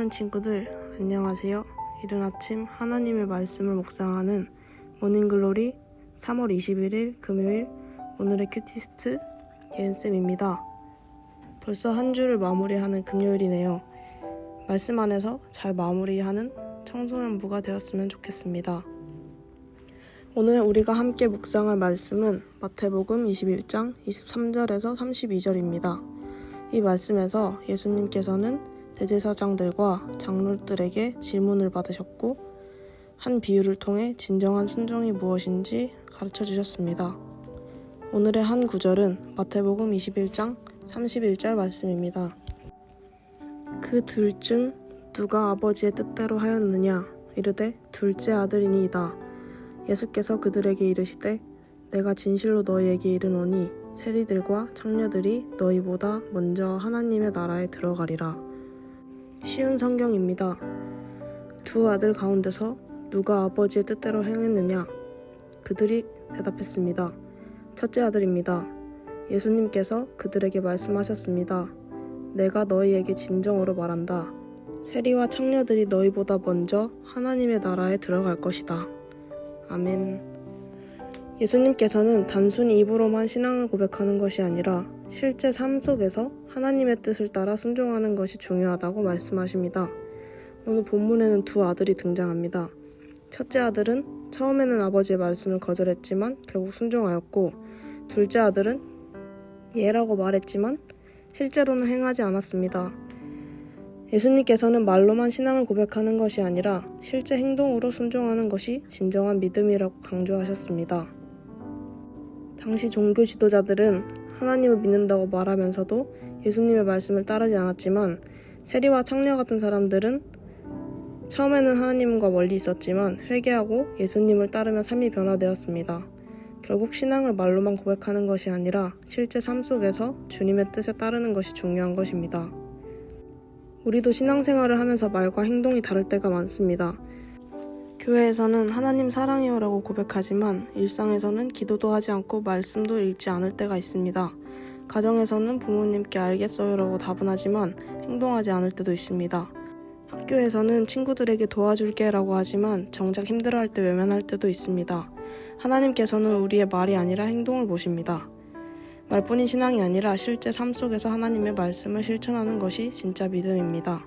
사랑하는 친구들, 안녕하세요. 이른 아침 하나님의 말씀을 묵상하는 모닝글로리 3월 21일 금요일 오늘의 큐티스트 예은쌤입니다. 벌써 한 주를 마무리하는 금요일이네요. 말씀 안에서 잘 마무리하는 청소년부가 되었으면 좋겠습니다. 오늘 우리가 함께 묵상할 말씀은 마태복음 21장 23절에서 32절입니다. 이 말씀에서 예수님께서는 대제사장들과 장로들에게 질문을 받으셨고 한 비유를 통해 진정한 순종이 무엇인지 가르쳐 주셨습니다. 오늘의 한 구절은 마태복음 21장 31절 말씀입니다. 그 둘 중 누가 아버지의 뜻대로 하였느냐 이르되 둘째 아들이니이다. 예수께서 그들에게 이르시되 내가 진실로 너희에게 이르노니 세리들과 창녀들이 너희보다 먼저 하나님의 나라에 들어가리라. 쉬운 성경입니다. 두 아들 가운데서 누가 아버지의 뜻대로 행했느냐? 그들이 대답했습니다. 첫째 아들입니다. 예수님께서 그들에게 말씀하셨습니다. 내가 너희에게 진정으로 말한다. 세리와 창녀들이 너희보다 먼저 하나님의 나라에 들어갈 것이다. 아멘. 예수님께서는 단순히 입으로만 신앙을 고백하는 것이 아니라 실제 삶 속에서 하나님의 뜻을 따라 순종하는 것이 중요하다고 말씀하십니다. 오늘 본문에는 두 아들이 등장합니다. 첫째 아들은 처음에는 아버지의 말씀을 거절했지만 결국 순종하였고, 둘째 아들은 예라고 말했지만 실제로는 행하지 않았습니다. 예수님께서는 말로만 신앙을 고백하는 것이 아니라 실제 행동으로 순종하는 것이 진정한 믿음이라고 강조하셨습니다. 당시 종교 지도자들은 하나님을 믿는다고 말하면서도 예수님의 말씀을 따르지 않았지만, 세리와 창녀 같은 사람들은 처음에는 하나님과 멀리 있었지만 회개하고 예수님을 따르며 삶이 변화되었습니다. 결국 신앙을 말로만 고백하는 것이 아니라 실제 삶 속에서 주님의 뜻에 따르는 것이 중요한 것입니다. 우리도 신앙생활을 하면서 말과 행동이 다를 때가 많습니다. 교회에서는 하나님 사랑해요라고 고백하지만 일상에서는 기도도 하지 않고 말씀도 읽지 않을 때가 있습니다. 가정에서는 부모님께 알겠어요라고 답은 하지만 행동하지 않을 때도 있습니다. 학교에서는 친구들에게 도와줄게라고 하지만 정작 힘들어할 때 외면할 때도 있습니다. 하나님께서는 우리의 말이 아니라 행동을 보십니다. 말뿐인 신앙이 아니라 실제 삶 속에서 하나님의 말씀을 실천하는 것이 진짜 믿음입니다.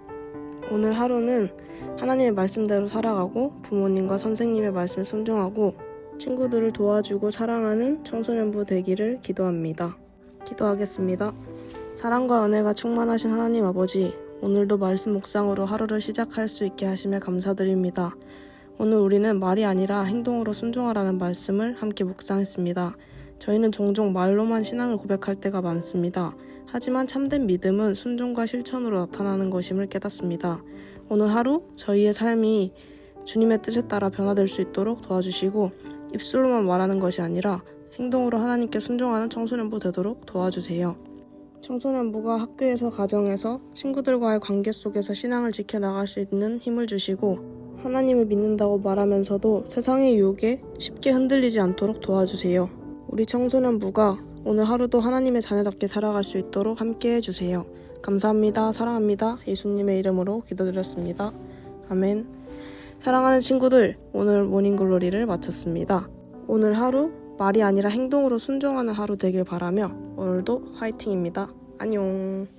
오늘 하루는 하나님의 말씀대로 살아가고 부모님과 선생님의 말씀을 순종하고 친구들을 도와주고 사랑하는 청소년부 되기를 기도합니다. 기도하겠습니다. 사랑과 은혜가 충만하신 하나님 아버지, 오늘도 말씀 묵상으로 하루를 시작할 수 있게 하심에 감사드립니다. 오늘 우리는 말이 아니라 행동으로 순종하라는 말씀을 함께 묵상했습니다. 저희는 종종 말로만 신앙을 고백할 때가 많습니다. 하지만 참된 믿음은 순종과 실천으로 나타나는 것임을 깨닫습니다. 오늘 하루 저희의 삶이 주님의 뜻에 따라 변화될 수 있도록 도와주시고 입술로만 말하는 것이 아니라 행동으로 하나님께 순종하는 청소년부 되도록 도와주세요. 청소년부가 학교에서 가정에서 친구들과의 관계 속에서 신앙을 지켜나갈 수 있는 힘을 주시고 하나님을 믿는다고 말하면서도 세상의 유혹에 쉽게 흔들리지 않도록 도와주세요. 우리 청소년부가 오늘 하루도 하나님의 자녀답게 살아갈 수 있도록 함께 해주세요. 감사합니다. 사랑합니다. 예수님의 이름으로 기도드렸습니다. 아멘. 사랑하는 친구들, 오늘 모닝글로리를 마쳤습니다. 오늘 하루 말이 아니라 행동으로 순종하는 하루 되길 바라며 오늘도 화이팅입니다. 안녕.